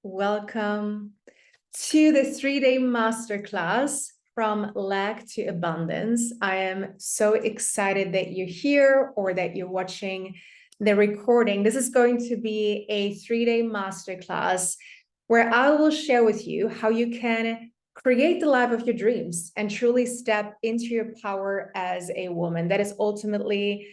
Welcome to the 3-day masterclass from lack to abundance. I am so excited that you're here or that you're watching the recording. This is going to be a 3-day masterclass where I will share with you how you can create the life of your dreams and truly step into your power as a woman. That is ultimately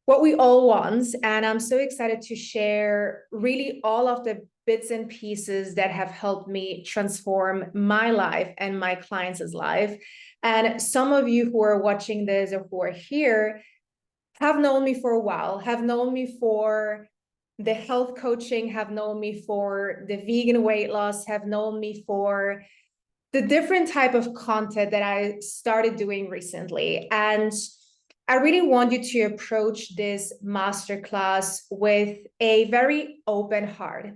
what we all want. And I'm so excited to share really all of the bits and pieces that have helped me transform my life and my clients' life. And some of you who are watching this or who are here have known me for a while, have known me for the health coaching, have known me for the vegan weight loss, have known me for the different type of content that I started doing recently. And I really want you to approach this masterclass with a very open heart.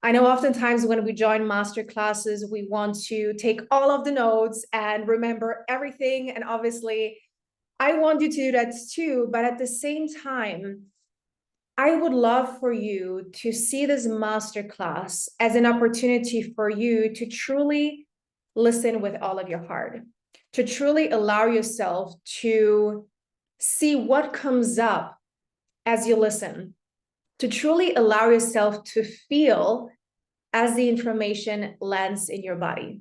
I know oftentimes when we join masterclasses, we want to take all of the notes and remember everything. And obviously, I want you to do that too. But at the same time, I would love for you to see this masterclass as an opportunity for you to truly listen with all of your heart, to truly allow yourself to see what comes up as you listen, to truly allow yourself to feel as the information lands in your body,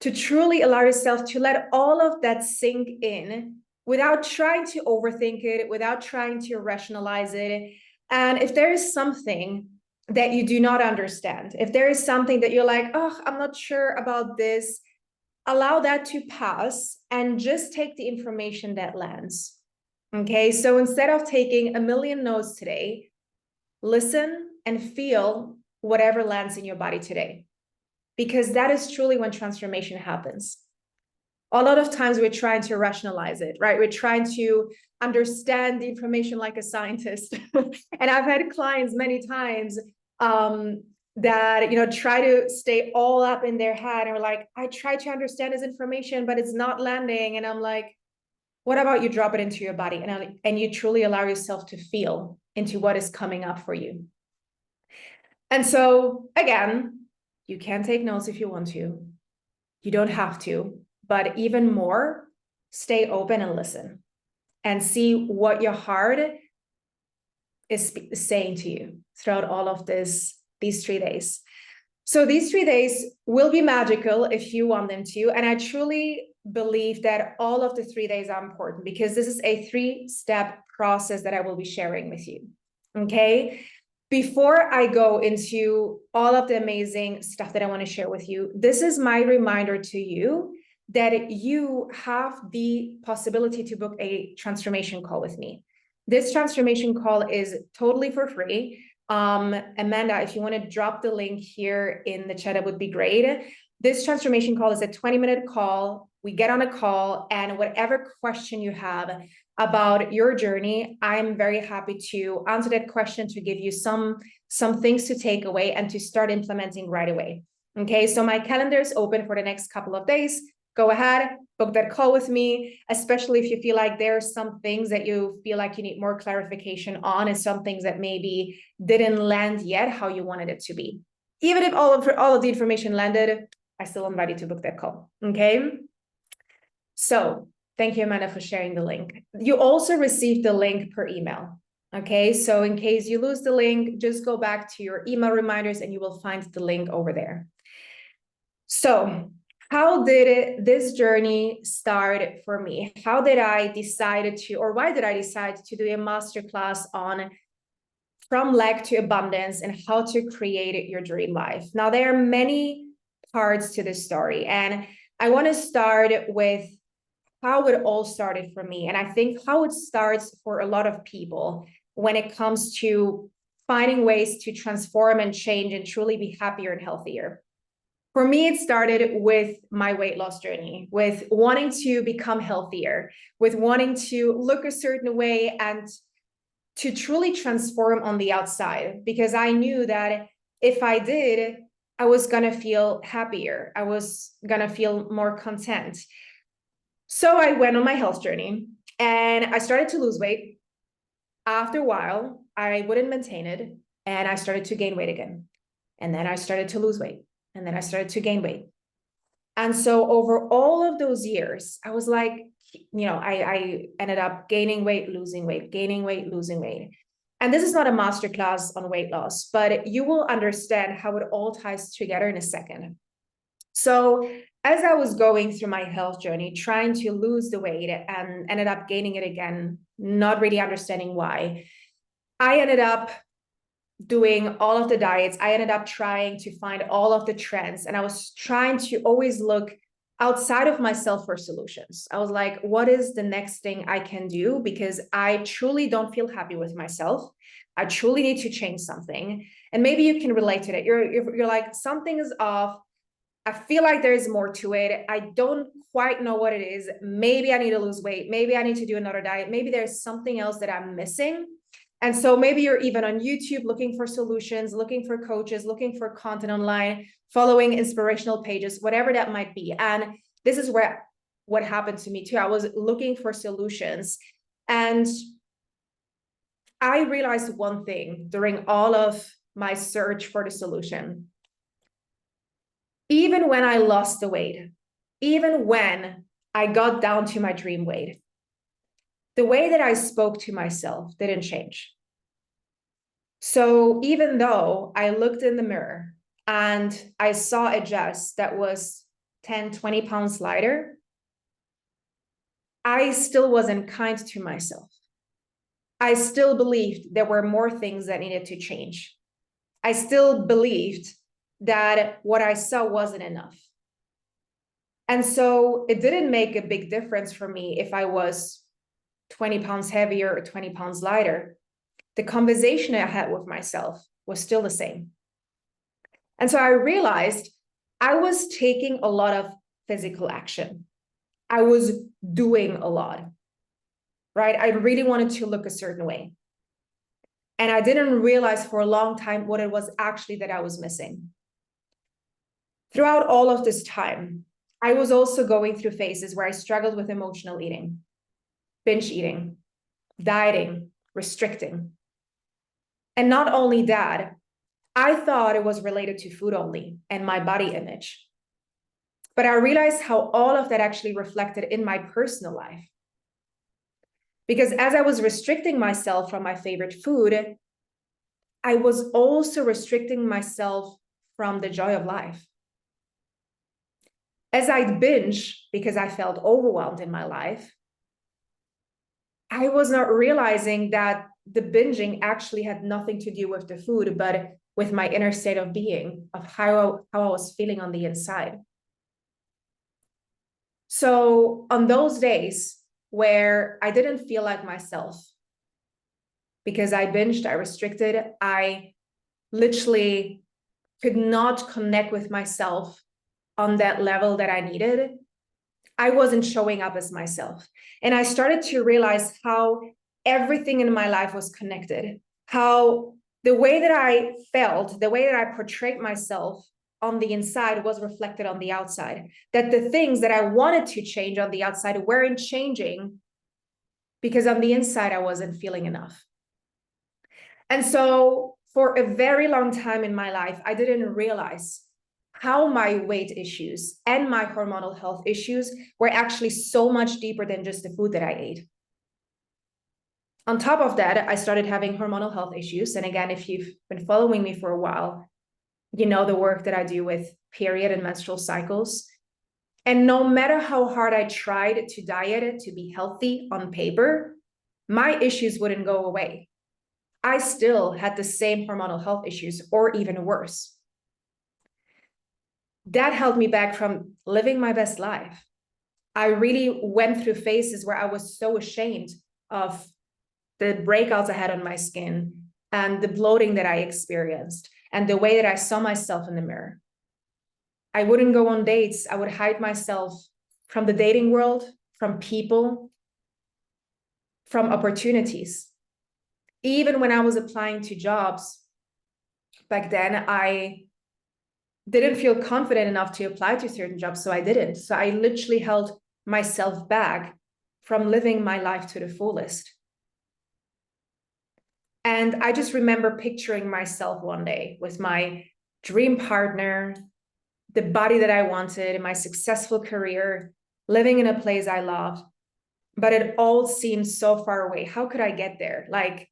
to truly allow yourself to let all of that sink in without trying to overthink it, without trying to rationalize it. And if there is something that you do not understand, if there is something that you're like, oh, I'm not sure about this, allow that to pass and just take the information that lands. Okay, so instead of taking a million notes today, listen and feel whatever lands in your body today, because that is truly when transformation happens. A lot of times we're trying to rationalize it, right? We're trying to understand the information like a scientist. And I've had clients many times that try to stay all up in their head and are like, I try to understand this information, but it's not landing. And I'm like, what about you drop it into your body and you truly allow yourself to feel into what is coming up for you? And so again, you can take notes if you want to. You don't have to, but even more, stay open and listen and see what your heart is saying to you throughout all of these 3 days. So these 3 days will be magical if you want them to. And I truly believe that all of the 3 days are important because this is a 3-step process that I will be sharing with you. Okay. Before I go into all of the amazing stuff that I want to share with you, this is my reminder to you that you have the possibility to book a transformation call with me. This transformation call is totally for free. Amanda, if you want to drop the link here in the chat, it would be great. This transformation call is a 20-minute call. We get on a call, and whatever question you have about your journey, I'm very happy to answer that question, to give you some things to take away and to start implementing right away. Okay, so my calendar is open for the next couple of days. Go ahead, book that call with me, especially if you feel like there's some things that you feel like you need more clarification on and some things that maybe didn't land yet how you wanted it to be. Even if all of the information landed, I still invite you to book that call, okay? So thank you, Amanda, for sharing the link. You also received the link per email, okay? So in case you lose the link, just go back to your email reminders and you will find the link over there. So how did this journey start for me? How did I decide to, or why did I decide to do a masterclass on from lack to abundance and how to create your dream life? Now, there are many parts to this story, and I want to start with how it all started for me. And I think how it starts for a lot of people when it comes to finding ways to transform and change and truly be happier and healthier. For me, it started with my weight loss journey, with wanting to become healthier, with wanting to look a certain way and to truly transform on the outside, because I knew that if I did, I was going to feel happier. I was going to feel more content. So I went on my health journey and I started to lose weight. After a while, I wouldn't maintain it and I started to gain weight again. And then I started to lose weight. And then I started to gain weight. And so over all of those years, I was like, I ended up gaining weight, losing weight, gaining weight, losing weight. And this is not a masterclass on weight loss, but you will understand how it all ties together in a second. So as I was going through my health journey, trying to lose the weight and ended up gaining it again, not really understanding why, I ended up doing all of the diets. I ended up trying to find all of the trends, and I was trying to always look outside of myself for solutions. I was like, what is the next thing I can do? Because I truly don't feel happy with myself. I truly need to change something. And maybe you can relate to that. You're like, something is off. I feel like there's more to it. I don't quite know what it is. Maybe I need to lose weight. Maybe I need to do another diet. Maybe there's something else that I'm missing. And so maybe you're even on YouTube looking for solutions, looking for coaches, looking for content online, following inspirational pages, whatever that might be. And this is what happened to me too. I was looking for solutions. And I realized one thing during all of my search for the solution. Even when I lost the weight, even when I got down to my dream weight, the way that I spoke to myself didn't change. So even though I looked in the mirror and I saw a Jess that was 10, 20 pounds lighter, I still wasn't kind to myself. I still believed there were more things that needed to change. I still believed that what I saw wasn't enough. And so it didn't make a big difference for me if I was 20 pounds heavier or 20 pounds lighter. The conversation I had with myself was still the same. And so I realized I was taking a lot of physical action. I was doing a lot, right? I really wanted to look a certain way. And I didn't realize for a long time what it was actually that I was missing. Throughout all of this time, I was also going through phases where I struggled with emotional eating, binge eating, dieting, restricting. And not only that, I thought it was related to food only and my body image. But I realized how all of that actually reflected in my personal life. Because as I was restricting myself from my favorite food, I was also restricting myself from the joy of life. As I'd binge because I felt overwhelmed in my life, I was not realizing that the binging actually had nothing to do with the food, but with my inner state of being, of how I was feeling on the inside. So on those days where I didn't feel like myself, because I binged, I restricted, I literally could not connect with myself on that level that I needed, I wasn't showing up as myself. And I started to realize how everything in my life was connected, how the way that I felt, the way that I portrayed myself on the inside was reflected on the outside, that the things that I wanted to change on the outside weren't changing because on the inside, I wasn't feeling enough. And so for a very long time in my life, I didn't realize how my weight issues and my hormonal health issues were actually so much deeper than just the food that I ate. On top of that, I started having hormonal health issues. And again, if you've been following me for a while, you know the work that I do with period and menstrual cycles. And no matter how hard I tried to diet to be healthy on paper, my issues wouldn't go away. I still had the same hormonal health issues, or even worse. That held me back from living my best life. I really went through phases where I was so ashamed of the breakouts I had on my skin and the bloating that I experienced and the way that I saw myself in the mirror. I wouldn't go on dates. I would hide myself from the dating world, from people, from opportunities. Even when I was applying to jobs back then, I didn't feel confident enough to apply to certain jobs, so I didn't. So I literally held myself back from living my life to the fullest. And I just remember picturing myself one day with my dream partner, the body that I wanted, my successful career, living in a place I loved, but it all seemed so far away. How could I get there? Like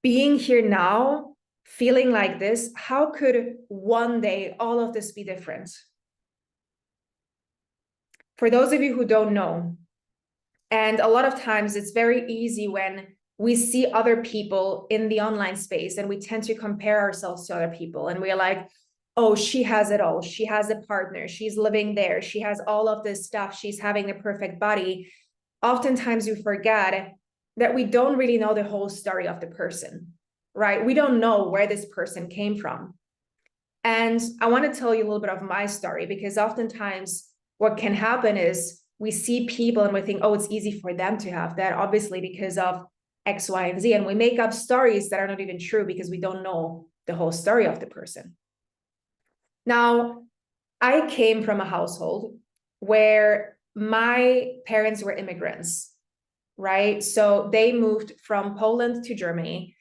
being here now, feeling like this, how could one day all of this be different? For those of you who don't know, and a lot of times it's very easy when we see other people in the online space and we tend to compare ourselves to other people and we're like, oh, she has it all. She has a partner. She's living there. She has all of this stuff. She's having the perfect body. Oftentimes we forget that we don't really know the whole story of the person, right? We don't know where this person came from. And I want to tell you a little bit of my story, because oftentimes what can happen is we see people and we think, oh, it's easy for them to have that, obviously because of X, Y, and Z. And we make up stories that are not even true because we don't know the whole story of the person. Now, I came from a household where my parents were immigrants, right? So they moved from Poland to Germany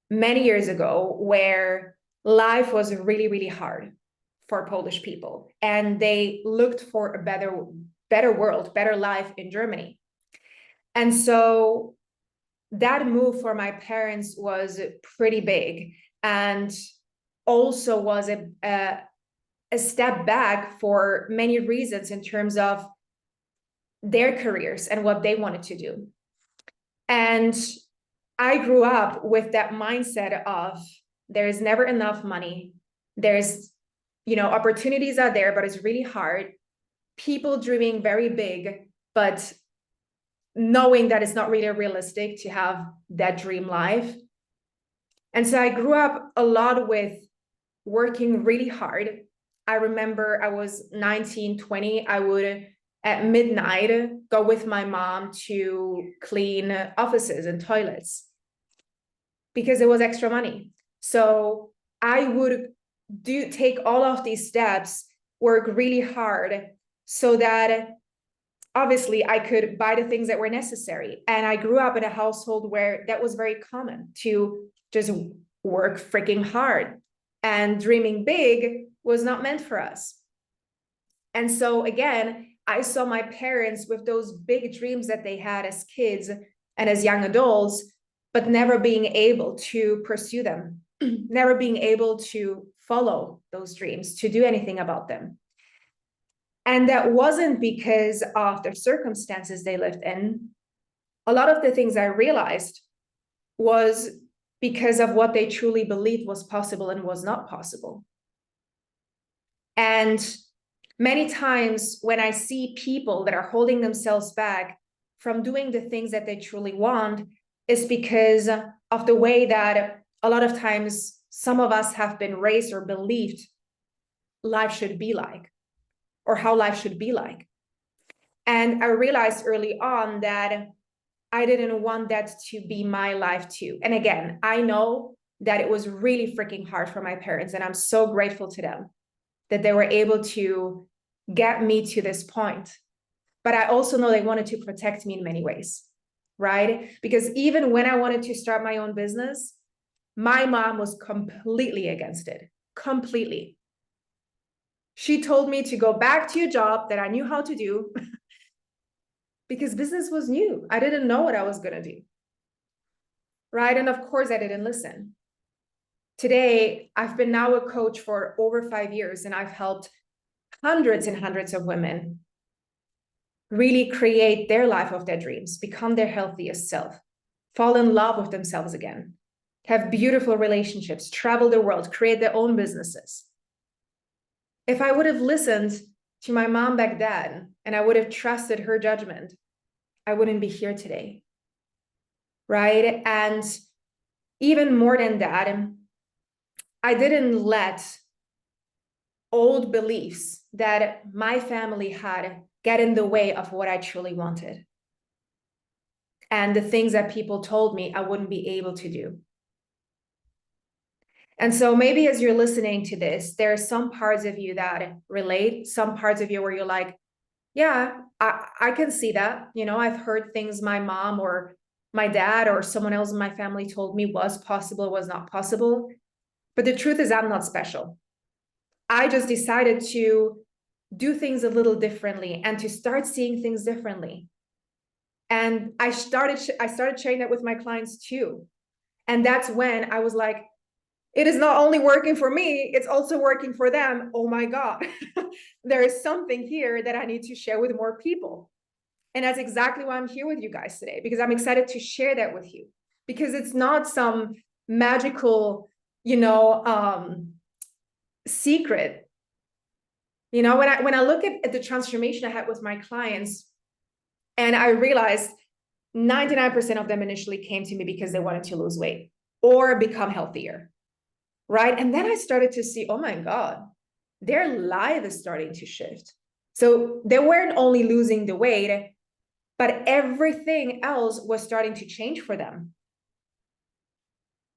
many years ago, where life was really, really hard for Polish people. And they looked for a better world, better life in Germany. And so that move for my parents was pretty big, and also was a step back for many reasons in terms of their careers and what they wanted to do. And I grew up with that mindset of there's never enough money. There's, opportunities are there, but it's really hard. People dreaming very big, but knowing that it's not really realistic to have that dream life. And so I grew up a lot with working really hard. I remember I was 19, 20. I would, at midnight, go with my mom to clean offices and toilets because it was extra money. So I would take all of these steps, work really hard so that obviously I could buy the things that were necessary. And I grew up in a household where that was very common, to just work freaking hard, and dreaming big was not meant for us. And so again, I saw my parents with those big dreams that they had as kids and as young adults, but never being able to pursue them, never being able to follow those dreams, to do anything about them. And that wasn't because of the circumstances they lived in. A lot of the things I realized was because of what they truly believed was possible and was not possible. And many times when I see people that are holding themselves back from doing the things that they truly want, is because of the way that a lot of times some of us have been raised or believed life should be like, or how life should be like. And I realized early on that I didn't want that to be my life too. And again, I know that it was really freaking hard for my parents, and I'm so grateful to them that they were able to get me to this point. But I also know they wanted to protect me in many ways, right? Because even when I wanted to start my own business, my mom was completely against it, completely. She told me to go back to a job that I knew how to do because business was new. I didn't know what I was going to do, right? And of course, I didn't listen. Today, I've been now a coach for over 5 years, and I've helped hundreds and hundreds of women really create their life of their dreams, become their healthiest self, fall in love with themselves again, have beautiful relationships, travel the world, create their own businesses. If I would have listened to my mom back then and I would have trusted her judgment, I wouldn't be here today, right? And even more than that, I didn't let old beliefs that my family had get in the way of what I truly wanted and the things that people told me I wouldn't be able to do. And so maybe as you're listening to this, there are some parts of you that relate, some parts of you where you're like, yeah, I can see that. I've heard things my mom or my dad or someone else in my family told me was possible, was not possible. But the truth is, I'm not special. I just decided to do things a little differently and to start seeing things differently. And I started sharing that with my clients too. And that's when I was like, it is not only working for me, it's also working for them. Oh my God, there is something here that I need to share with more people. And that's exactly why I'm here with you guys today, because I'm excited to share that with you, because it's not some magical, secret. When I look at the transformation I had with my clients, and I realized 99% of them initially came to me because they wanted to lose weight or become healthier, right? And then I started to see, oh my God, their life is starting to shift. So they weren't only losing the weight, but everything else was starting to change for them,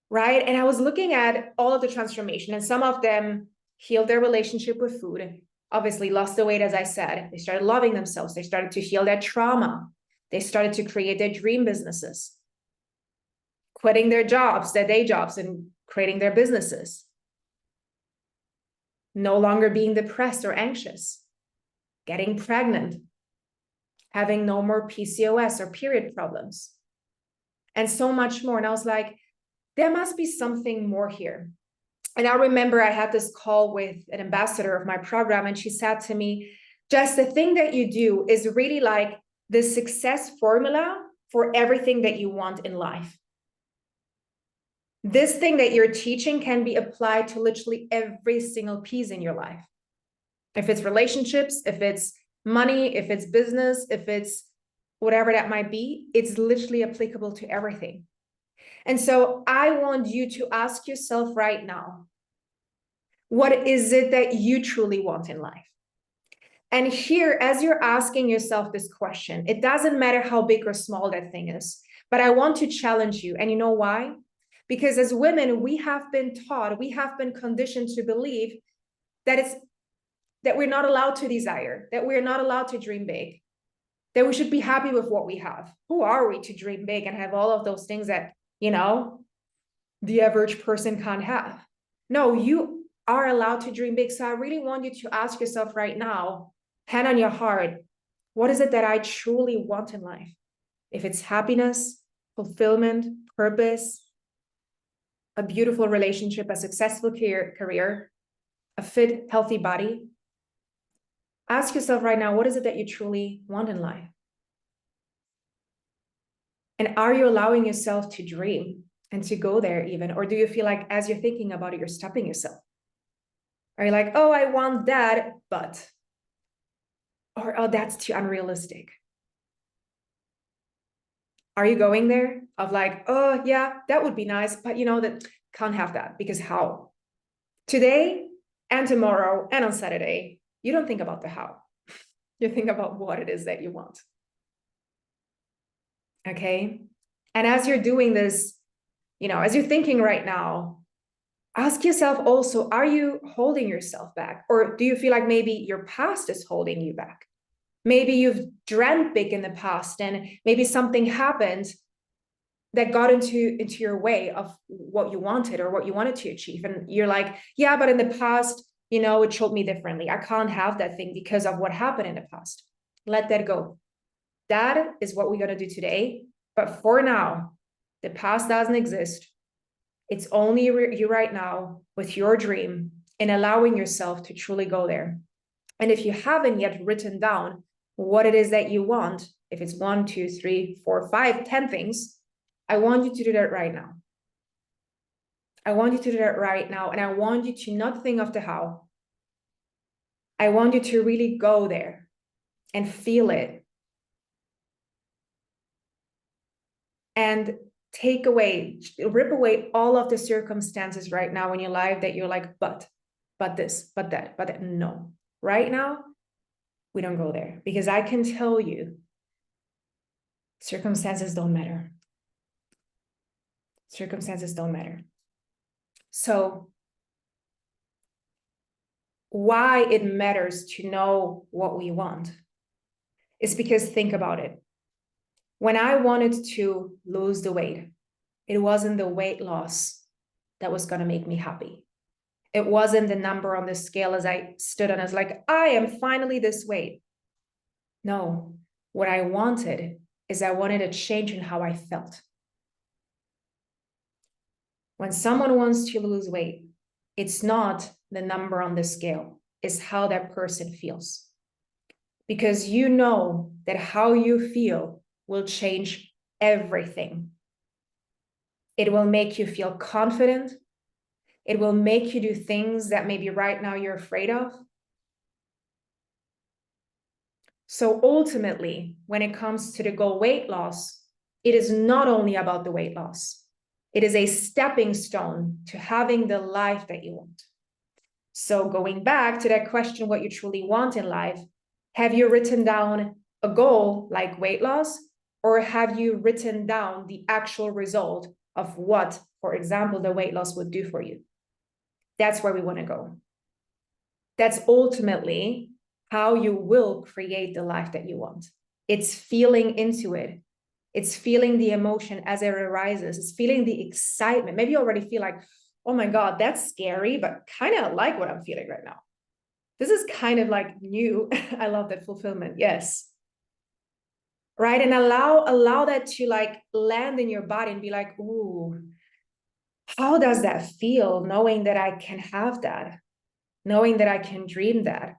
right? And I was looking at all of the transformation, and some of them healed their relationship with food, obviously lost the weight, as I said. They started loving themselves. They started to heal their trauma. They started to create their dream businesses, quitting their jobs, their day jobs, and creating their businesses. No longer being depressed or anxious, getting pregnant, having no more PCOS or period problems, and so much more. And I was like, there must be something more here. And I remember I had this call with an ambassador of my program, and she said to me, Jess, the thing that you do is really like the success formula for everything that you want in life. This thing that you're teaching can be applied to literally every single piece in your life. If it's relationships, if it's money, if it's business, if it's whatever that might be, it's literally applicable to everything. And so I want you to ask yourself right now, what is it that you truly want in life? And here, as you're asking yourself this question, it doesn't matter how big or small that thing is, but I want to challenge you. And you know why? Because as women, we have been taught, we have been conditioned to believe that we're not allowed to desire, that we're not allowed to dream big, that we should be happy with what we have. Who are we to dream big and have all of those things that, the average person can't have? No, you are allowed to dream big. So I really want you to ask yourself right now, hand on your heart, what is it that I truly want in life? If it's happiness, fulfillment, purpose, a beautiful relationship, a successful career, a fit, healthy body, ask yourself right now, what is it that you truly want in life? And are you allowing yourself to dream and to go there even? Or do you feel like as you're thinking about it, you're stopping yourself? Are you like, oh, I want that, but, or, oh, that's too unrealistic? Are you going there of like, oh yeah, that would be nice, but that can't have that because how? Today and tomorrow and on Saturday, you don't think about the how. You think about what it is that you want. Okay. And as you're doing this, as you're thinking right now, ask yourself also, are you holding yourself back? Or do you feel like maybe your past is holding you back? Maybe you've dreamt big in the past and maybe something happened that got into your way of what you wanted or what you wanted to achieve. And you're like, yeah, but in the past, it showed me differently. I can't have that thing because of what happened in the past. Let that go. That is what we're going to do today. But for now, the past doesn't exist. It's only you right now with your dream and allowing yourself to truly go there. And if you haven't yet written down what it is that you want, if it's 1, 2, 3, 4, 5, 10 things, I want you to do that right now. I want you to do that right now. And I want you to not think of the how. I want you to really go there and feel it. And rip away all of the circumstances right now in your life that you're like, but this, but that, but that. No, right now, we don't go there because I can tell you circumstances don't matter. Circumstances don't matter. So why it matters to know what we want is because think about it. When I wanted to lose the weight, it wasn't the weight loss that was going to make me happy. It wasn't the number on the scale as I stood on. I was like, I am finally this weight. No, what I wanted is I wanted a change in how I felt. When someone wants to lose weight, it's not the number on the scale, it's how that person feels. Because you know that how you feel will change everything. It will make you feel confident. It will make you do things that maybe right now you're afraid of. So ultimately, when it comes to the goal weight loss, it is not only about the weight loss. It is a stepping stone to having the life that you want. So going back to that question, what you truly want in life, have you written down a goal like weight loss, or have you written down the actual result of what, for example, the weight loss would do for you? That's where we want to go. That's ultimately how you will create the life that you want. It's feeling into it. It's feeling the emotion as it arises. It's feeling the excitement. Maybe you already feel like, oh my God, that's scary, but kind of like what I'm feeling right now. This is kind of like new. I love that fulfillment. Yes. Right. And allow that to like land in your body and be like, ooh, how does that feel knowing that I can have that? Knowing that I can dream that?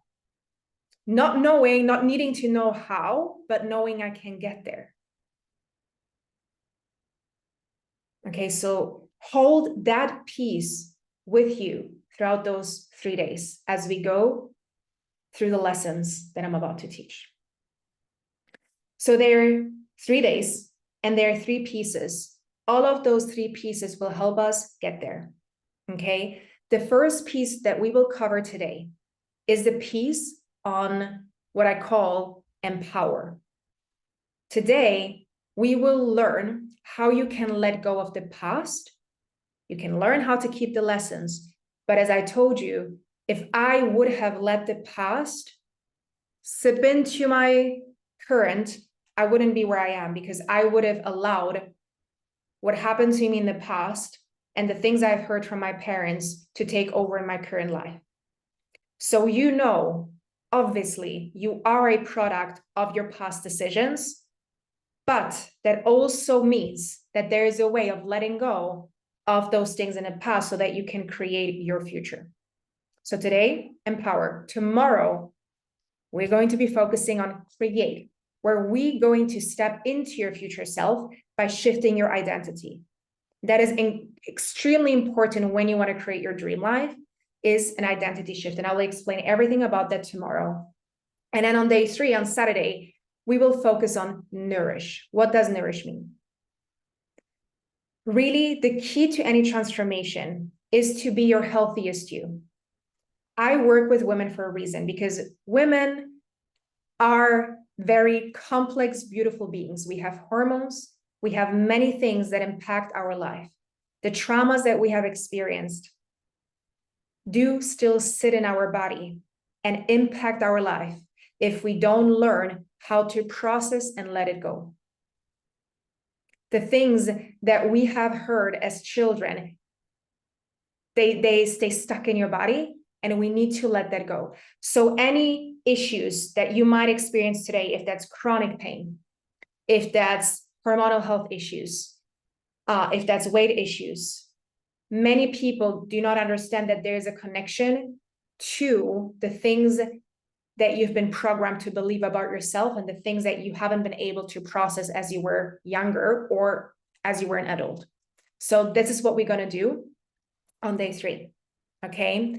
Not knowing, not needing to know how, but knowing I can get there. Okay, so hold that piece with you throughout those 3 days as we go through the lessons that I'm about to teach. So there are 3 days and there are 3 pieces. All of those 3 pieces will help us get there. Okay, the first piece that we will cover today is the piece on what I call empower. Today, we will learn how you can let go of the past. You can learn how to keep the lessons. But as I told you, if I would have let the past sip into my current, I wouldn't be where I am, because I would have allowed what happened to me in the past and the things I've heard from my parents to take over in my current life. So you know, obviously, you are a product of your past decisions, but that also means that there is a way of letting go of those things in the past so that you can create your future. So today, empower. Tomorrow, we're going to be focusing on create, where we're going to step into your future self by shifting your identity. That is extremely important when you want to create your dream life, is an identity shift. And I will explain everything about that tomorrow. And then on day 3, on Saturday, we will focus on nourish. What does nourish mean? Really, the key to any transformation is to be your healthiest you. I work with women for a reason, because women are very complex, beautiful beings. We have hormones. We have many things that impact our life. The traumas that we have experienced do still sit in our body and impact our life if we don't learn how to process and let it go. The things that we have heard as children, they stay stuck in your body, and we need to let that go. So any issues that you might experience today, if that's chronic pain, if that's hormonal health issues, if that's weight issues, many people do not understand that there's a connection to the things that you've been programmed to believe about yourself and the things that you haven't been able to process as you were younger or as you were an adult. So this is what we're going to do on day 3. Okay.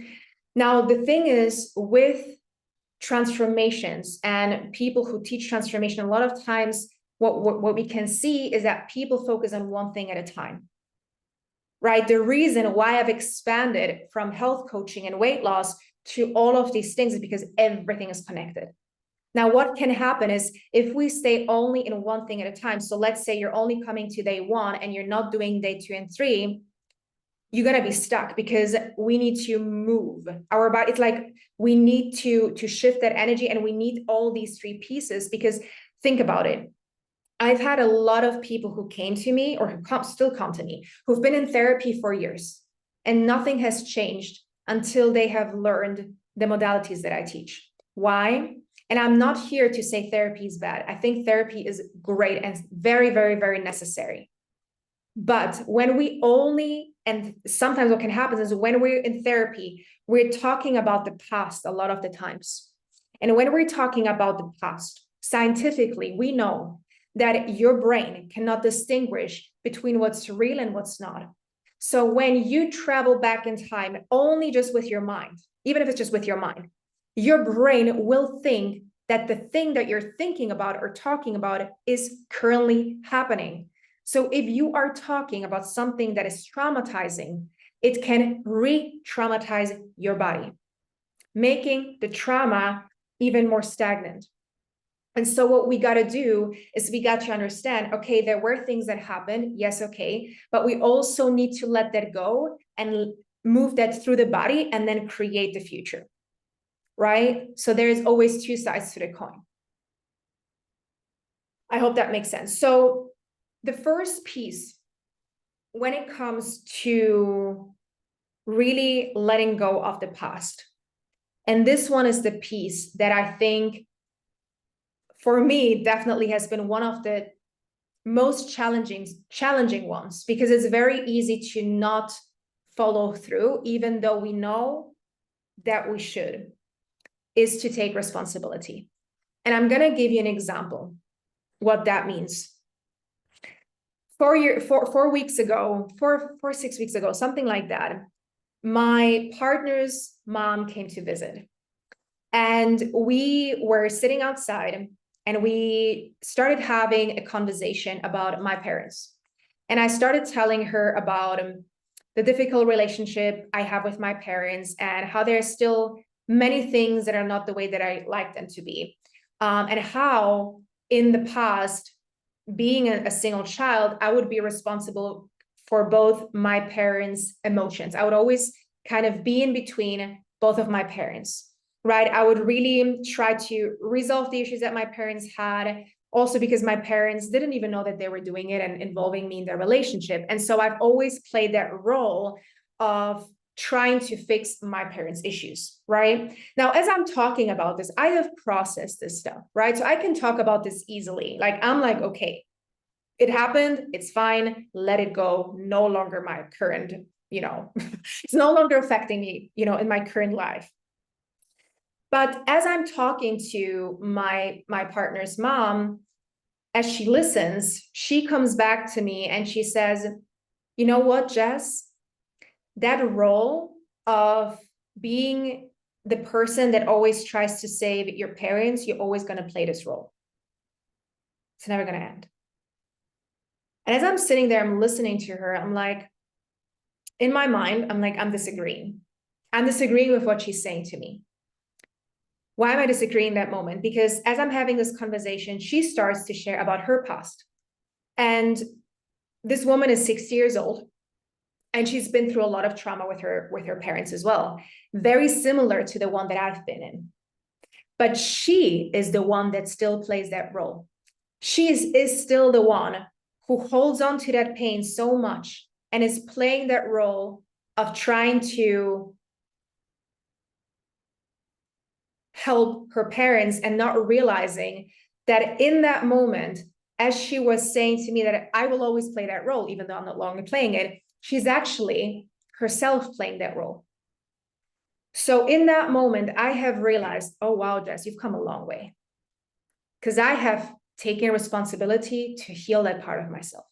Now, the thing is with transformations and people who teach transformation, a lot of times what we can see is that people focus on one thing at a time. Right? The reason why I've expanded from health coaching and weight loss to all of these things is because everything is connected. Now, what can happen is if we stay only in one thing at a time, so let's say you're only coming to day 1 and you're not doing day 2 and 3, you're going to be stuck, because we need to move our body. It's like we need to shift that energy, and we need all these 3 pieces, because think about it. I've had a lot of people who came to me, or who still come to me, who've been in therapy for years and nothing has changed until they have learned the modalities that I teach. Why? And I'm not here to say therapy is bad. I think therapy is great and very, very, very necessary. But when we only, and sometimes what can happen is when we're in therapy, we're talking about the past a lot of the times. And when we're talking about the past, scientifically, we know that your brain cannot distinguish between what's real and what's not. So when you travel back in time, only just with your mind, even if it's just with your mind, your brain will think that the thing that you're thinking about or talking about is currently happening. So if you are talking about something that is traumatizing, it can re-traumatize your body, making the trauma even more stagnant. And so what we got to do is we got to understand, okay, there were things that happened. Yes, okay. But we also need to let that go and move that through the body and then create the future, right? So there's always two sides to the coin. I hope that makes sense. So the first piece, when it comes to really letting go of the past, and this one is the piece that I think for me definitely has been one of the most challenging ones, because it's very easy to not follow through, even though we know that we should, is to take responsibility. And I'm going to give you an example what that means. 4 weeks ago, 6 weeks ago, something like that, my partner's mom came to visit. And we were sitting outside and we started having a conversation about my parents. And I started telling her about the difficult relationship I have with my parents and how there's still many things that are not the way that I like them to be. And how in the past, being a single child, I would be responsible for both my parents' emotions. I would always kind of be in between both of my parents, right? I would really try to resolve the issues that my parents had, also because my parents didn't even know that they were doing it and involving me in their relationship. And so I've always played that role of trying to fix my parents' issues, right? Now, as I'm talking about this, I have processed this stuff, right? So I can talk about this easily. Like, I'm like, okay, it happened, it's fine, let it go, no longer my current, it's no longer affecting me, in my current life. But as I'm talking to my partner's mom, as she listens, she comes back to me and she says, you know what, Jess? That role of being the person that always tries to save your parents, you're always going to play this role. It's never going to end. And as I'm sitting there, I'm listening to her, I'm like, in my mind, I'm like, I'm disagreeing. I'm disagreeing with what she's saying to me. Why am I disagreeing in that moment? Because as I'm having this conversation, she starts to share about her past. And this woman is 60 years old. And she's been through a lot of trauma with her parents as well. Very similar to the one that I've been in. But she is the one that still plays that role. She is still the one who holds on to that pain so much and is playing that role of trying to help her parents and not realizing that in that moment, as she was saying to me that I will always play that role, even though I'm no longer playing it, she's actually herself playing that role. So in that moment, I have realized, oh, wow, Jess, you've come a long way. Because I have taken responsibility to heal that part of myself.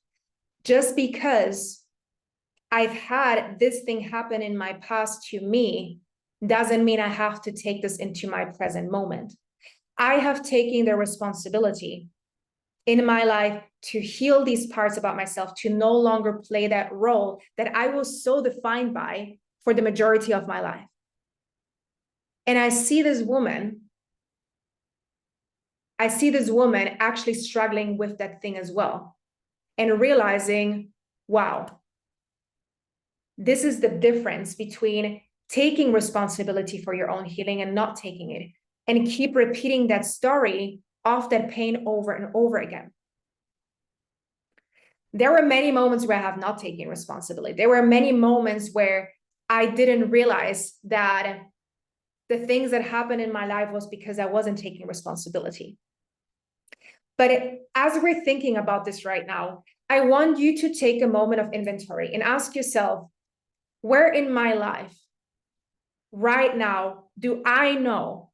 Just because I've had this thing happen in my past to me doesn't mean I have to take this into my present moment. I have taken the responsibility in my life to heal these parts about myself, to no longer play that role that I was so defined by for the majority of my life. And I see this woman actually struggling with that thing as well, and realizing, wow, this is the difference between taking responsibility for your own healing and not taking it, and keep repeating that story of that pain over and over again. There were many moments where I have not taken responsibility. There were many moments where I didn't realize that the things that happened in my life was because I wasn't taking responsibility. But as we're thinking about this right now, I want you to take a moment of inventory and ask yourself, where in my life right now do I know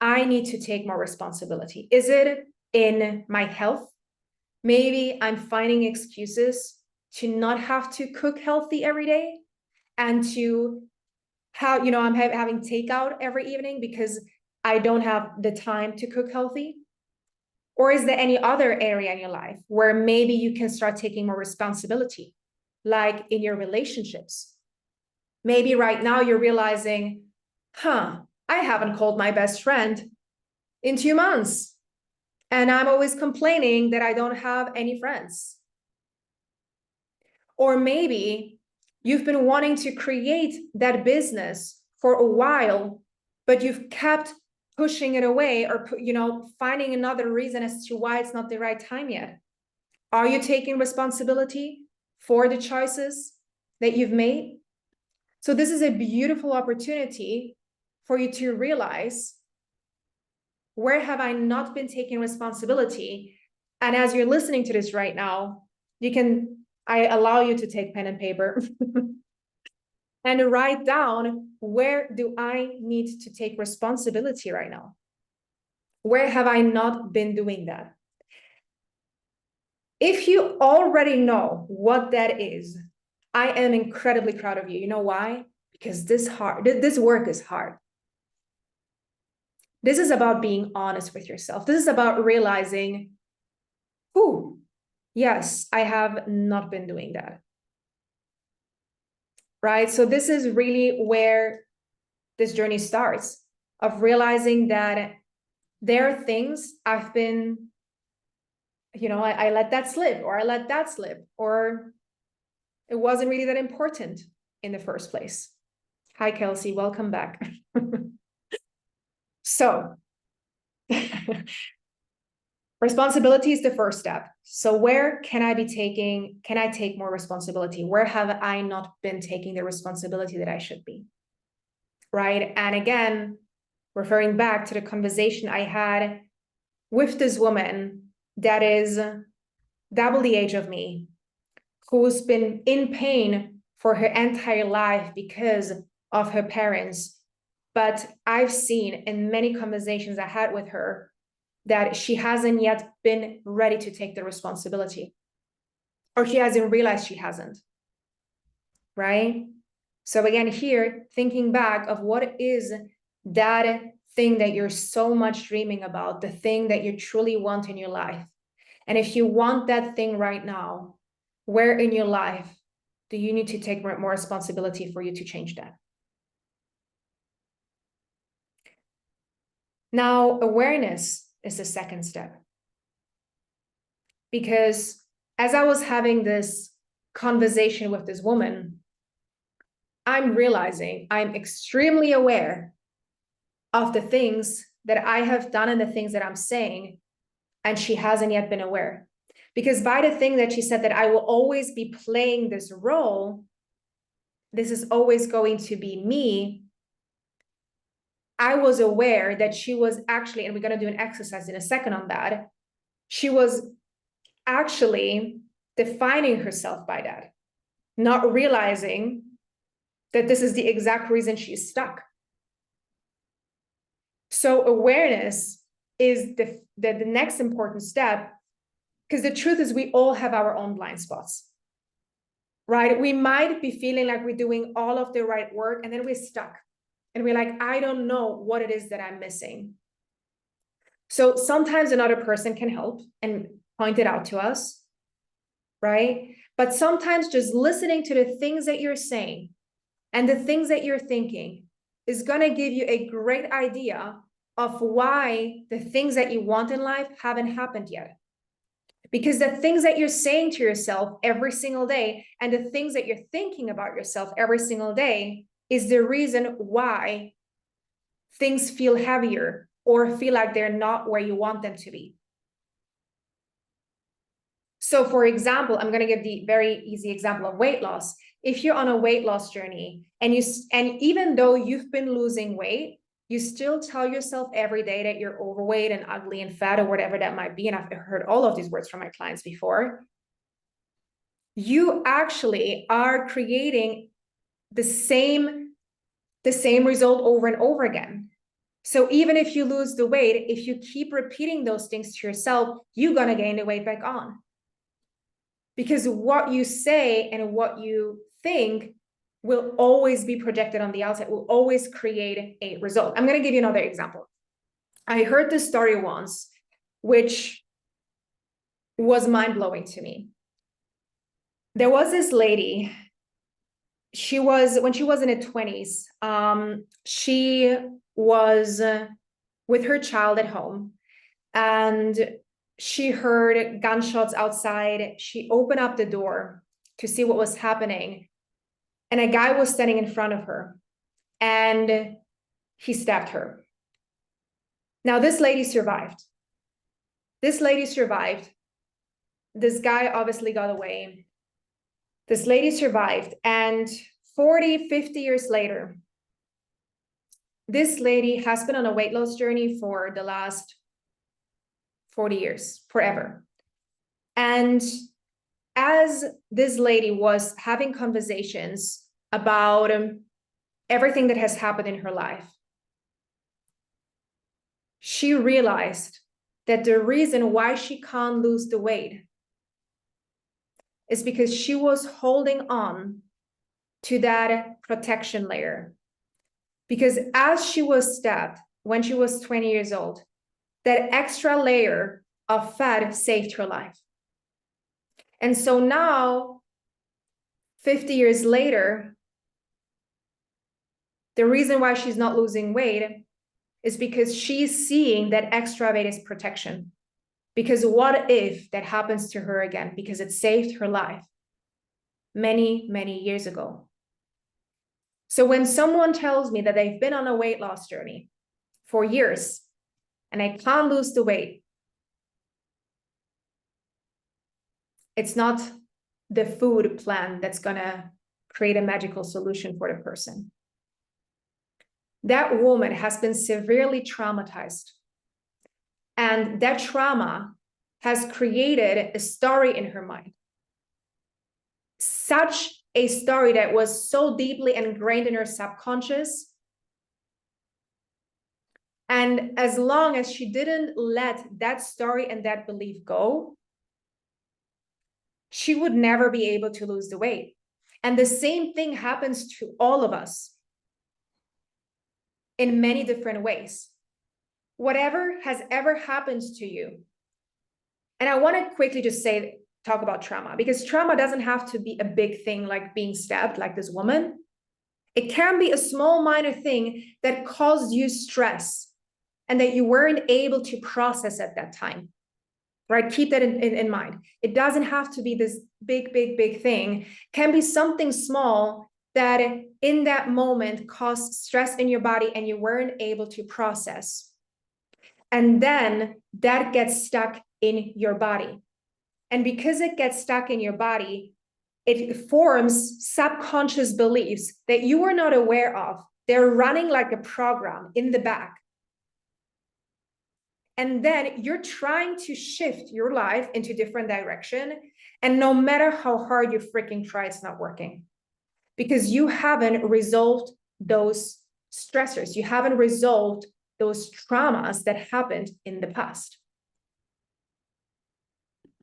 I need to take more responsibility? Is it in my health? Maybe I'm finding excuses to not have to cook healthy every day and to how, I'm having takeout every evening because I don't have the time to cook healthy. Or is there any other area in your life where maybe you can start taking more responsibility, like in your relationships? Maybe right now you're realizing, I haven't called my best friend in 2 months. And I'm always complaining that I don't have any friends. Or maybe you've been wanting to create that business for a while, but you've kept pushing it away or, finding another reason as to why it's not the right time yet. Are you taking responsibility for the choices that you've made? So this is a beautiful opportunity for you to realize, where have I not been taking responsibility? And as you're listening to this right now, I allow you to take pen and paper and write down, where do I need to take responsibility right now? Where have I not been doing that? If you already know what that is, I am incredibly proud of you. You know why? Because this work is hard. This is about being honest with yourself. This is about realizing, yes, I have not been doing that. Right? So this is really where this journey starts, of realizing that there are things I've been, I let that slip, or I let that slip, or it wasn't really that important in the first place. Hi, Kelsey, welcome back. So responsibility is the first step. So where can I take more responsibility? Where have I not been taking the responsibility that I should be? Right? And again, referring back to the conversation I had with this woman that is double the age of me, who's been in pain for her entire life because of her parents. But I've seen in many conversations I had with her that she hasn't yet been ready to take the responsibility, or she hasn't realized she hasn't, right? So again, here, thinking back of what is that thing that you're so much dreaming about, the thing that you truly want in your life. And if you want that thing right now, where in your life do you need to take more responsibility for you to change that? Now, awareness is the second step. Because as I was having this conversation with this woman, I'm realizing I'm extremely aware of the things that I have done and the things that I'm saying, and she hasn't yet been aware. Because by the thing that she said, that I will always be playing this role, this is always going to be me, I was aware that she was actually, and we're going to do an exercise in a second on that, she was actually defining herself by that, not realizing that this is the exact reason she's stuck. So awareness is the next important step, because the truth is we all have our own blind spots, right? We might be feeling like we're doing all of the right work, and then we're stuck and we're like, I don't know what it is that I'm missing. So sometimes another person can help and point it out to us, right? But sometimes just listening to the things that you're saying and the things that you're thinking is going to give you a great idea of why the things that you want in life haven't happened yet. Because the things that you're saying to yourself every single day and the things that you're thinking about yourself every single day is the reason why things feel heavier or feel like they're not where you want them to be. So for example, I'm going to give the very easy example of weight loss. If you're on a weight loss journey and even though you've been losing weight, you still tell yourself every day that you're overweight and ugly and fat or whatever that might be. And I've heard all of these words from my clients before. You actually are creating the same result over and over again. So even if you lose the weight, if you keep repeating those things to yourself, you're going to gain the weight back on. Because what you say and what you think will always be projected on the outside, will always create a result. I'm going to give you another example. I heard this story once, which was mind-blowing to me. There was this lady, when she was in her 20s, she was with her child at home, and she heard gunshots outside. She opened up the door to see what was happening, and a guy was standing in front of her, and he stabbed her. Now, this lady survived. This guy obviously got away. This lady survived, and 40, 50 years later, this lady has been on a weight loss journey for the last 40 years, forever. And as this lady was having conversations about everything that has happened in her life, she realized that the reason why she can't lose the weight is because she was holding on to that protection layer. Because as she was stabbed when she was 20 years old, that extra layer of fat saved her life. And so now, 50 years later, the reason why she's not losing weight is because she's seeing that extra weight is protection. Because what if that happens to her again? Because it saved her life many, many years ago. So when someone tells me that they've been on a weight loss journey for years and I can't lose the weight, it's not the food plan that's going to create a magical solution for the person. That woman has been severely traumatized. And that trauma has created a story in her mind. Such a story that was so deeply ingrained in her subconscious. And as long as she didn't let that story and that belief go, she would never be able to lose the weight. And the same thing happens to all of us in many different ways. Whatever has ever happened to you. And I want to quickly just talk about trauma, because trauma doesn't have to be a big thing like being stabbed like this woman. It can be a small minor thing that caused you stress and that you weren't able to process at that time, right? Keep that in mind. It doesn't have to be this big thing. It can be something small that in that moment caused stress in your body and you weren't able to process. And then that gets stuck in your body. And because it gets stuck in your body, it forms subconscious beliefs that you are not aware of. They're running like a program in the back. And then you're trying to shift your life into a different direction. And no matter how hard you freaking try, it's not working. Because you haven't resolved those stressors. You haven't resolved those traumas that happened in the past.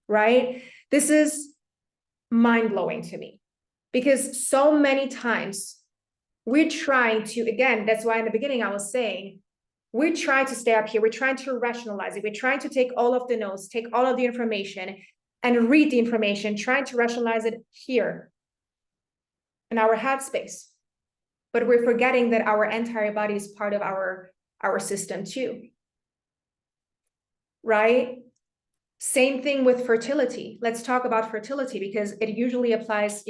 Right? This is mind-blowing to me, because so many times we're trying to, again, that's why in the beginning I was saying, we're trying to stay up here. We're trying to rationalize it. We're trying to take all of the notes, take all of the information and read the information, trying to rationalize it here in our head space. But we're forgetting that our entire body is part of our system too. Right? Same thing with fertility. Let's talk about fertility, because it usually applies,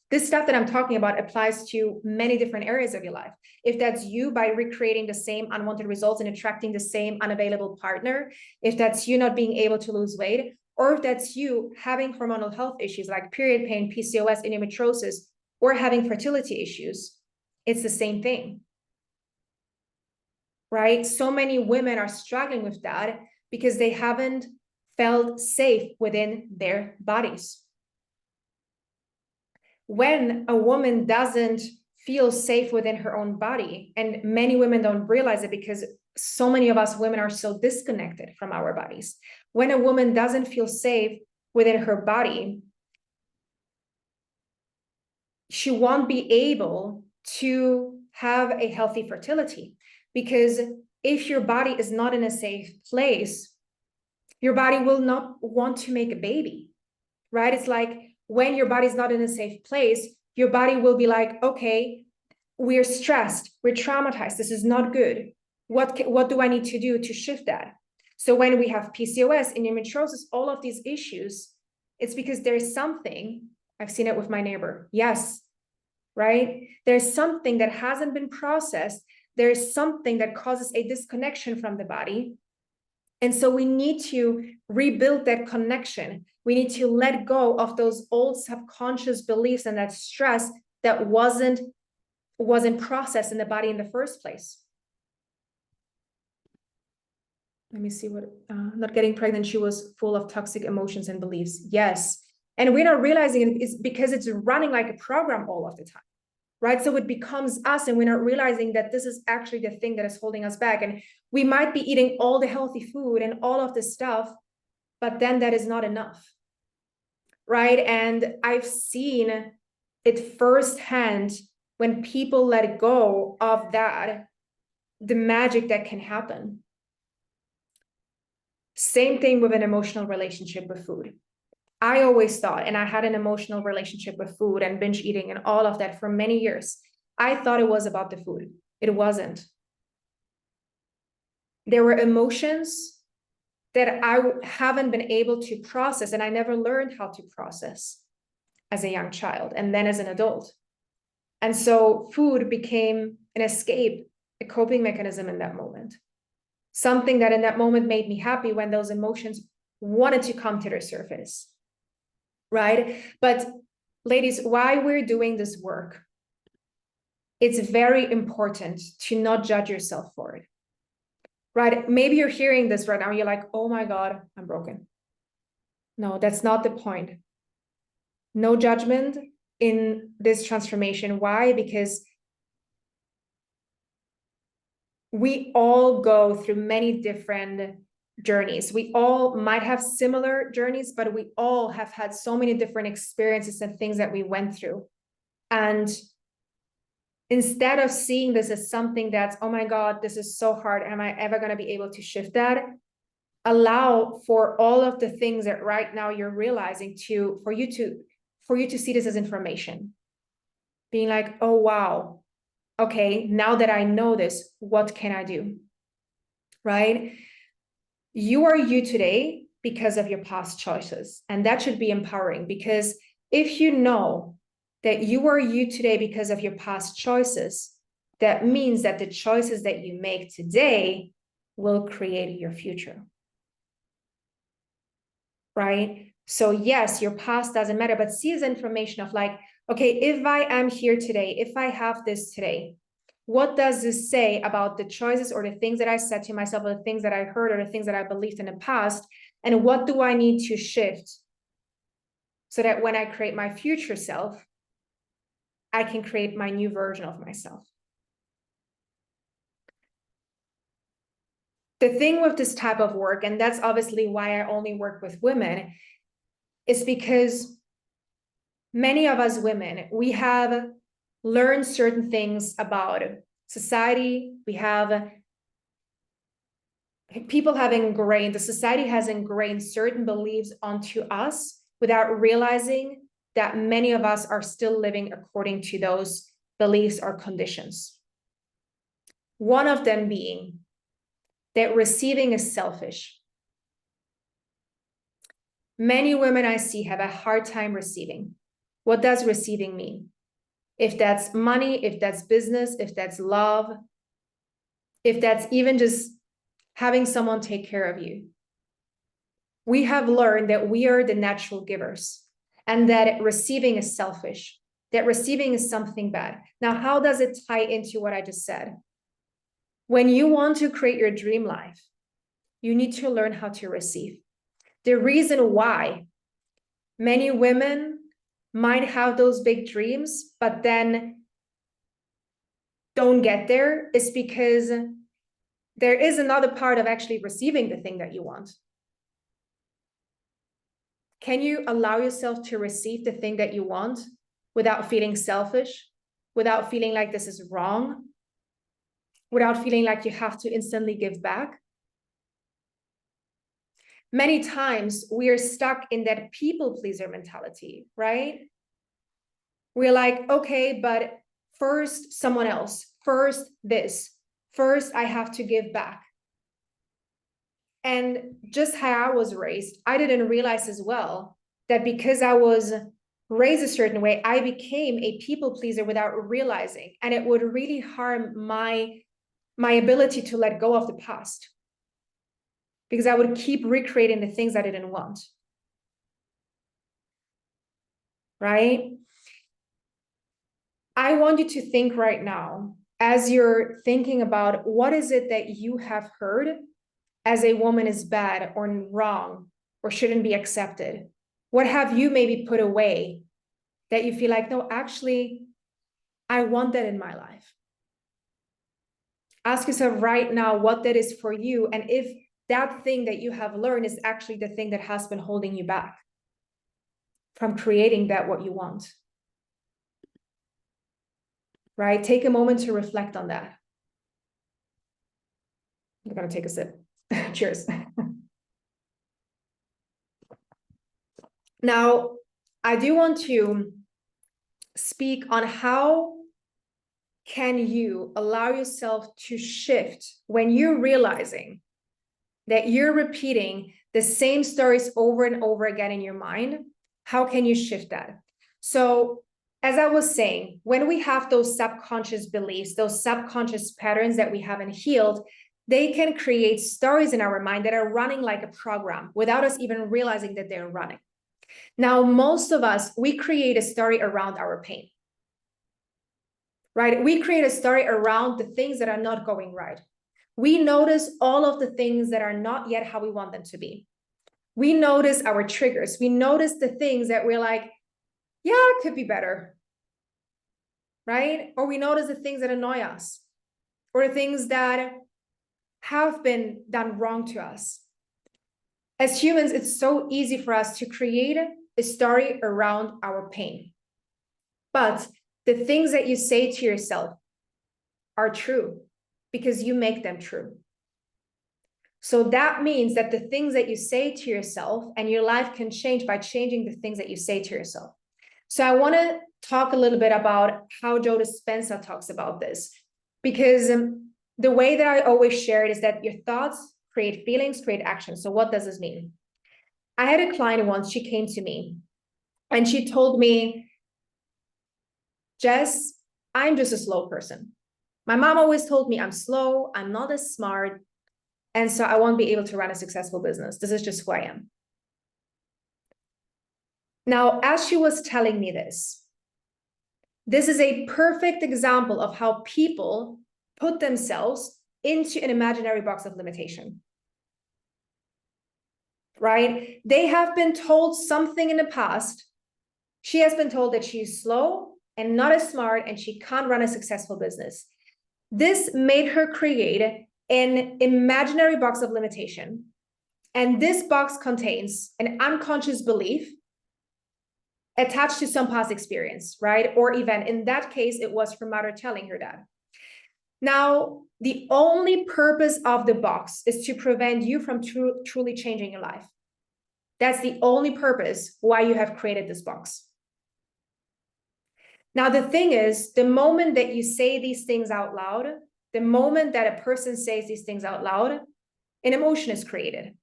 this stuff that I'm talking about applies to many different areas of your life. If that's you, by recreating the same unwanted results and attracting the same unavailable partner, if that's you not being able to lose weight, or if that's you having hormonal health issues like period pain, PCOS, endometriosis, or having fertility issues, it's the same thing, right? So many women are struggling with that because they haven't felt safe within their bodies. When a woman doesn't feel safe within her own body, and many women don't realize it because so many of us women are so disconnected from our bodies. When a woman doesn't feel safe within her body, she won't be able to have a healthy fertility, because if your body is not in a safe place, your body will not want to make a baby, right? It's like when your body's not in a safe place, your body will be like, okay, we're stressed, we're traumatized, this is not good. What do I need to do to shift that? So when we have PCOS, endometriosis, all of these issues, it's because there's something, I've seen it with my neighbor, yes, right? There's something that hasn't been processed. There's something that causes a disconnection from the body. And so we need to rebuild that connection. We need to let go of those old subconscious beliefs and that stress that wasn't processed in the body in the first place. Let me see what, not getting pregnant, she was full of toxic emotions and beliefs. Yes. And we're not realizing it is because it's running like a program all of the time, right? So it becomes us, and we're not realizing that this is actually the thing that is holding us back. And we might be eating all the healthy food and all of this stuff, but then that is not enough, right? And I've seen it firsthand when people let go of that, the magic that can happen. Same thing with an emotional relationship with food. I always thought, and I had an emotional relationship with food and binge eating and all of that for many years. I thought it was about the food. It wasn't. There were emotions that I haven't been able to process, and I never learned how to process as a young child and then as an adult. And so food became an escape, a coping mechanism in that moment. Something that in that moment made me happy when those emotions wanted to come to the surface, right? But ladies, why we're doing this work, it's very important to not judge yourself for it, right? Maybe you're hearing this right now, you're like, oh my God, I'm broken. No, that's not the point. No judgment in this transformation. Why? Because we all go through many different journeys. We all might have similar journeys, but we all have had so many different experiences and things that we went through. And instead of seeing this as something that's, oh my God, this is so hard, am I ever going to be able to shift that? Allow for all of the things that right now you're realizing for you to see this as information. Being like, oh, wow. Okay, now that I know this, what can I do? Right? You are you today because of your past choices. And that should be empowering, because if you know that you are you today because of your past choices, that means that the choices that you make today will create your future. Right? So yes, your past doesn't matter, but see as information of like, okay, if I am here today, if I have this today, what does this say about the choices or the things that I said to myself, or the things that I heard, or the things that I believed in the past? And what do I need to shift so that when I create my future self, I can create my new version of myself? The thing with this type of work, and that's obviously why I only work with women, is because many of us women, we have learned certain things about society. We have people have ingrained, the society has ingrained certain beliefs onto us without realizing that many of us are still living according to those beliefs or conditions. One of them being that receiving is selfish. Many women I see have a hard time receiving. What does receiving mean? If that's money, if that's business, if that's love, if that's even just having someone take care of you. We have learned that we are the natural givers and that receiving is selfish, that receiving is something bad. Now, how does it tie into what I just said? When you want to create your dream life, you need to learn how to receive. The reason why many women might have those big dreams, but then don't get there is because there is another part of actually receiving the thing that you want. Can you allow yourself to receive the thing that you want without feeling selfish, without feeling like this is wrong, without feeling like you have to instantly give back? Many times we are stuck in that people pleaser mentality, right? We're like, okay, but first someone else, first this, first I have to give back. And just how I was raised, I didn't realize as well that because I was raised a certain way, I became a people pleaser without realizing, and it would really harm my ability to let go of the past, because I would keep recreating the things I didn't want. Right? I want you to think right now, as you're thinking about what is it that you have heard as a woman is bad or wrong or shouldn't be accepted? What have you maybe put away that you feel like, no, actually, I want that in my life? Ask yourself right now what that is for you, and if that thing that you have learned is actually the thing that has been holding you back from creating that what you want. Right? Take a moment to reflect on that. I'm gonna take a sip. Cheers. Now, I do want to speak on how can you allow yourself to shift when you're realizing that you're repeating the same stories over and over again in your mind. How can you shift that? So, as I was saying, when we have those subconscious beliefs, those subconscious patterns that we haven't healed, they can create stories in our mind that are running like a program without us even realizing that they're running. Now, most of us, we create a story around our pain, right? We create a story around the things that are not going right. We notice all of the things that are not yet how we want them to be. We notice our triggers. We notice the things that we're like, yeah, it could be better, right? Or we notice the things that annoy us, or the things that have been done wrong to us. As humans, it's so easy for us to create a story around our pain. But the things that you say to yourself are true because you make them true. So that means that the things that you say to yourself and your life can change by changing the things that you say to yourself. So I want to talk a little bit about how Joe Dispenza talks about this, because the way that I always share it is that your thoughts create feelings, create actions. So what does this mean? I had a client once, she came to me and she told me, Jess, I'm just a slow person. My mom always told me I'm slow, I'm not as smart, and so I won't be able to run a successful business. This is just who I am. Now, as she was telling me this is a perfect example of how people put themselves into an imaginary box of limitation. Right? They have been told something in the past. She has been told that she's slow and not as smart and she can't run a successful business. This made her create an imaginary box of limitation. And this box contains an unconscious belief attached to some past experience, right? Or event. In that case, it was her mother telling her that. Now, the only purpose of the box is to prevent you from truly changing your life. That's the only purpose why you have created this box. Now, the thing is, the moment that you say these things out loud, the moment that a person says these things out loud, an emotion is created,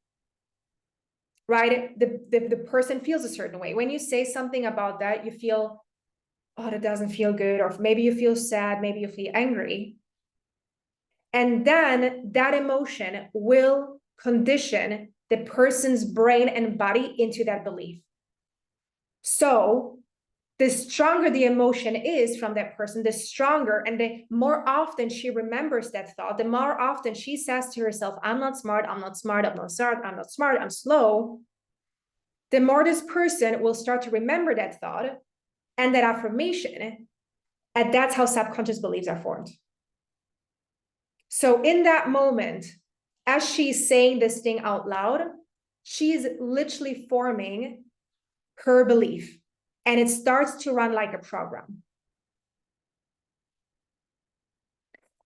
right? The person feels a certain way. When you say something about that, you feel, oh, that doesn't feel good. Or maybe you feel sad, maybe you feel angry. And then that emotion will condition the person's brain and body into that belief. So the stronger the emotion is from that person, the stronger, and the more often she remembers that thought, the more often she says to herself, I'm not smart, I'm not smart, I'm not smart, I'm not smart, I'm slow, the more this person will start to remember that thought and that affirmation, and that's how subconscious beliefs are formed. So in that moment, as she's saying this thing out loud, she's literally forming her belief, and it starts to run like a program.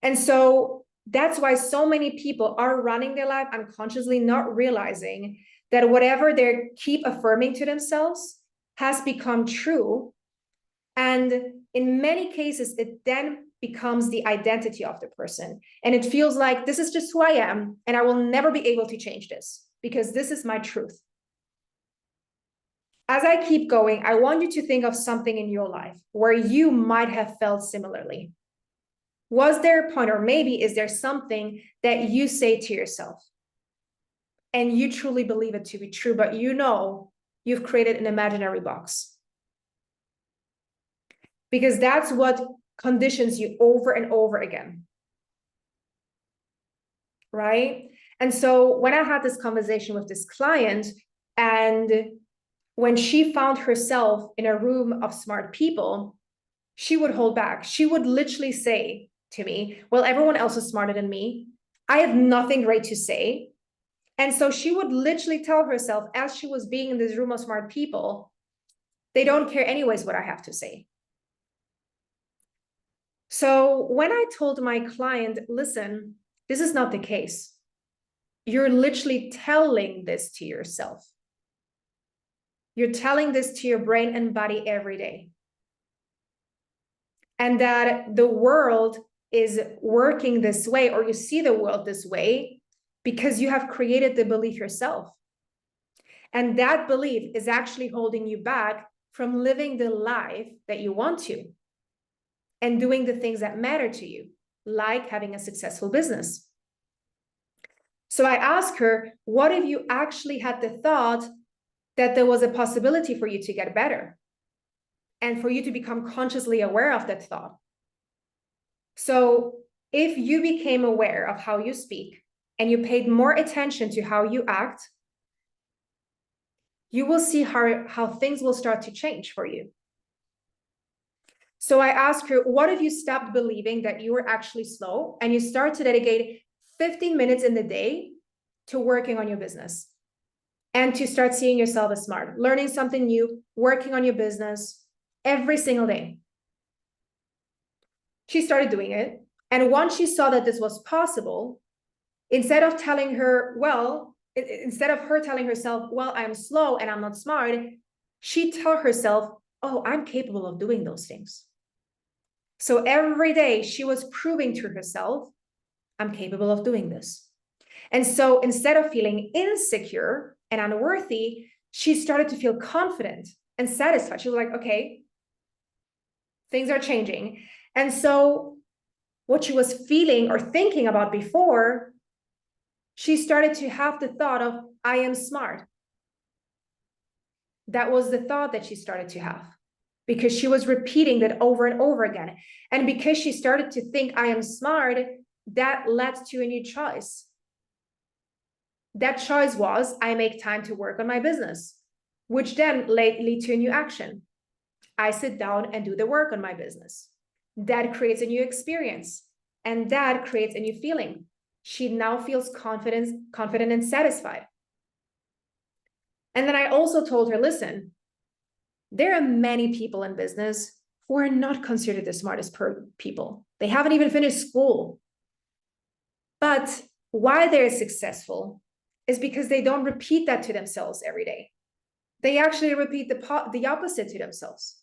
And so that's why so many people are running their life unconsciously, not realizing that whatever they keep affirming to themselves has become true. And in many cases, it then becomes the identity of the person. And it feels like this is just who I am, and I will never be able to change this because this is my truth. As I keep going, I want you to think of something in your life where you might have felt similarly. Was there a point, or maybe is there something that you say to yourself and you truly believe it to be true, but you know you've created an imaginary box? Because that's what conditions you over and over again, right? And so when I had this conversation with this client, and when she found herself in a room of smart people, she would hold back. She would literally say to me, well, everyone else is smarter than me. I have nothing great to say. And so she would literally tell herself, as she was being in this room of smart people, they don't care anyways what I have to say. So when I told my client, listen, this is not the case. You're literally telling this to yourself. You're telling this to your brain and body every day. And that the world is working this way, or you see the world this way, because you have created the belief yourself. And that belief is actually holding you back from living the life that you want to and doing the things that matter to you, like having a successful business. So I asked her, what if you actually had the thought that there was a possibility for you to get better and for you to become consciously aware of that thought? So if you became aware of how you speak and you paid more attention to how you act, you will see how things will start to change for you. So I asked her, what if you stopped believing that you were actually slow and you start to dedicate 15 minutes in the day to working on your business and to start seeing yourself as smart, learning something new, working on your business every single day? She started doing it. And once she saw that this was possible, instead of telling her, instead of her telling herself, well, I'm slow and I'm not smart, she told herself, oh, I'm capable of doing those things. So every day she was proving to herself, I'm capable of doing this. And so instead of feeling insecure and unworthy, she started to feel confident and satisfied. She was like, okay, things are changing. And so what she was feeling or thinking about before, she started to have the thought of, I am smart. That was the thought that she started to have because she was repeating that over and over again. And because she started to think, I am smart, that led to a new choice. That choice was, I make time to work on my business, which then lead to a new action. I sit down and do the work on my business. That creates a new experience, and that creates a new feeling. She now feels confident and satisfied. And then I also told her, listen, there are many people in business who are not considered the smartest people. They haven't even finished school. But why they're successful is because they don't repeat that to themselves every day. They actually repeat the opposite to themselves.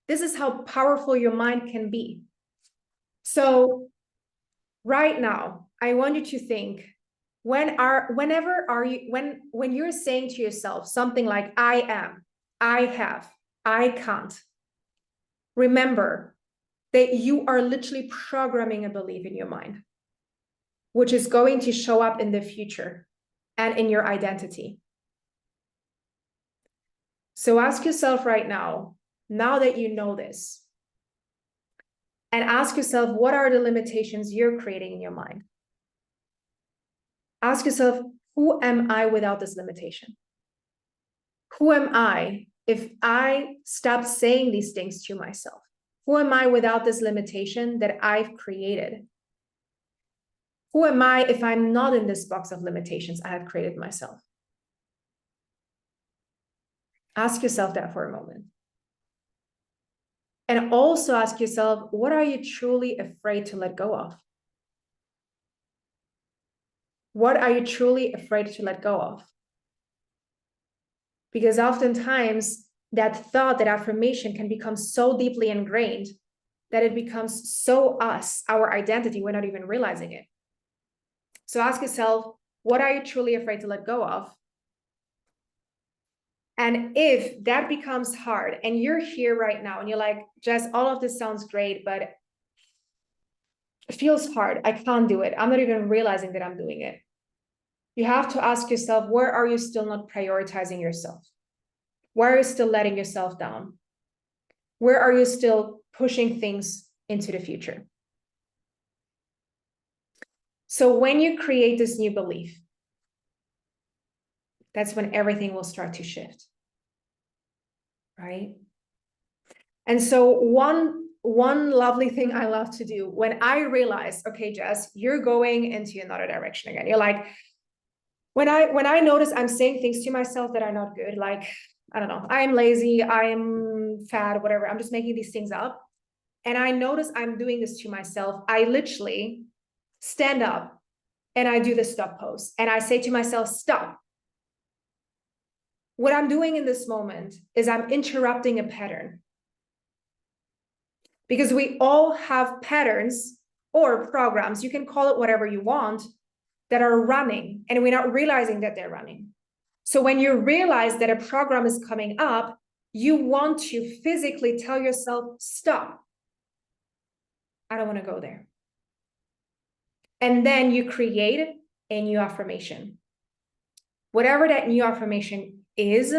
This is how powerful your mind can be. So right now, I want you to think, when you're saying to yourself something like, I am, I have, I can't, remember that you are literally programming a belief in your mind, which is going to show up in the future. and in your identity. So ask yourself right now that you know this, and ask yourself, what are the limitations you're creating in your mind? Ask yourself, who am I without this limitation? Who am I if I stop saying these things to myself? Who am I without this limitation that I've created? Who am I if I'm not in this box of limitations I have created myself? Ask yourself that for a moment. And also ask yourself, what are you truly afraid to let go of? What are you truly afraid to let go of? Because oftentimes that thought, that affirmation can become so deeply ingrained that it becomes so us, our identity, we're not even realizing it. So ask yourself, what are you truly afraid to let go of? And if that becomes hard and you're here right now and you're like, Jess, all of this sounds great, but it feels hard. I can't do it. I'm not even realizing that I'm doing it. You have to ask yourself, where are you still not prioritizing yourself? Where are you still letting yourself down? Where are you still pushing things into the future? So when you create this new belief, that's when everything will start to shift, right? And so one lovely thing I love to do when I realize, okay, Jess, you're going into another direction again. You're like, when I notice I'm saying things to myself that are not good, like, I don't know, I'm lazy, I'm fat, whatever, I'm just making these things up. And I notice I'm doing this to myself. I literally stand up and I do the stop pose. And I say to myself, stop. What I'm doing in this moment is I'm interrupting a pattern. Because we all have patterns or programs, you can call it whatever you want, that are running and we're not realizing that they're running. So when you realize that a program is coming up, you want to physically tell yourself, stop. I don't want to go there. And then you create a new affirmation. Whatever that new affirmation is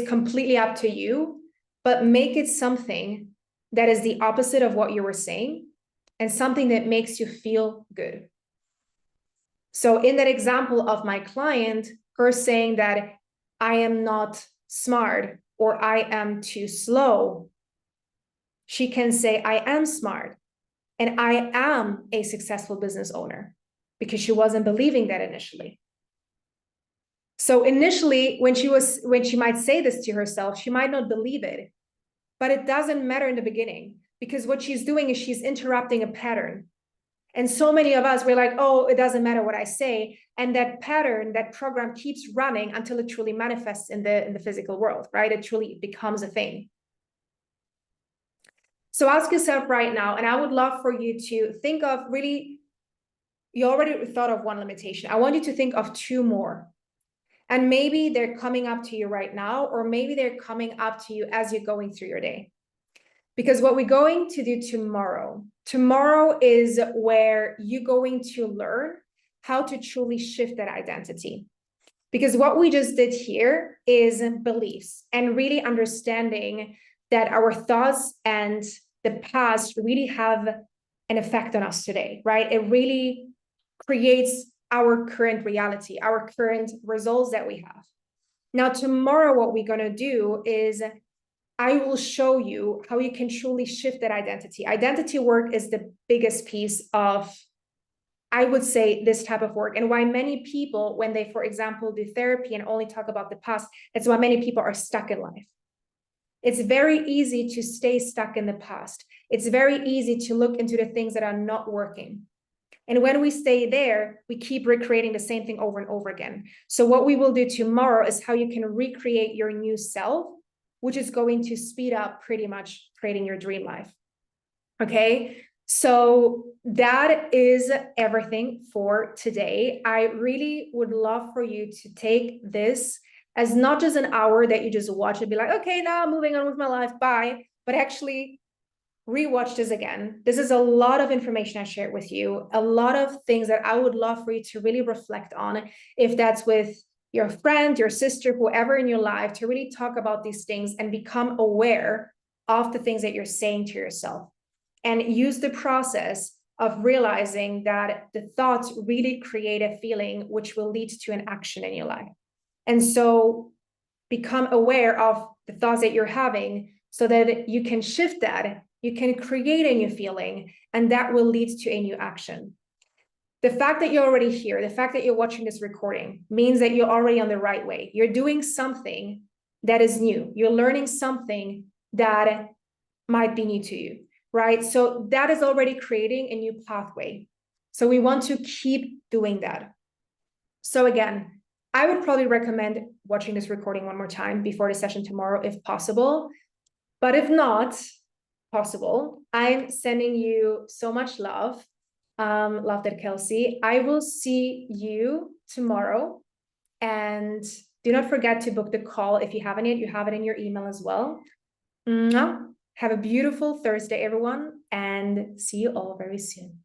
completely up to you, but make it something that is the opposite of what you were saying and something that makes you feel good. So in that example of my client, her saying that I am not smart or I am too slow, she can say, I am smart and I am a successful business owner, because she wasn't believing that initially. So initially, when she might say this to herself, she might not believe it, but it doesn't matter in the beginning, because what she's doing is she's interrupting a pattern. And so many of us, we're like, oh, it doesn't matter what I say. And that pattern, that program keeps running until it truly manifests in the physical world, right? It truly becomes a thing. So ask yourself right now, and I would love for you to think of really, you already thought of one limitation. I want you to think of two more. And maybe they're coming up to you right now, or maybe they're coming up to you as you're going through your day. Because what we're going to do tomorrow is where you're going to learn how to truly shift that identity. Because what we just did here is beliefs and really understanding that our thoughts and the past really have an effect on us today, right? It really creates our current reality, our current results that we have. Now, tomorrow, what we're going to do is I will show you how you can truly shift that identity. Identity work is the biggest piece of, I would say, this type of work, and why many people, when they, for example, do therapy and only talk about the past, that's why many people are stuck in life. It's very easy to stay stuck in the past. It's very easy to look into the things that are not working. And when we stay there, we keep recreating the same thing over and over again. So what we will do tomorrow is how you can recreate your new self, which is going to speed up pretty much creating your dream life. Okay, so that is everything for today. I really would love for you to take this as not just an hour that you just watch and be like, okay, now I'm moving on with my life, bye, but actually rewatch this again. This is a lot of information I shared with you, a lot of things that I would love for you to really reflect on, if that's with your friend, your sister, whoever in your life, to really talk about these things and become aware of the things that you're saying to yourself, and use the process of realizing that the thoughts really create a feeling which will lead to an action in your life. And so become aware of the thoughts that you're having so that you can shift that, you can create a new feeling, and that will lead to a new action. The fact that you're already here, the fact that you're watching this recording, means that you're already on the right way. You're doing something that is new. You're learning something that might be new to you, right? So that is already creating a new pathway. So we want to keep doing that. So again, I would probably recommend watching this recording one more time before the session tomorrow, if possible. But if not possible, I'm sending you so much love. Love that, Kelsey. I will see you tomorrow. And do not forget to book the call if you haven't yet. You have it in your email as well. Mwah. Have a beautiful Thursday, everyone, and see you all very soon.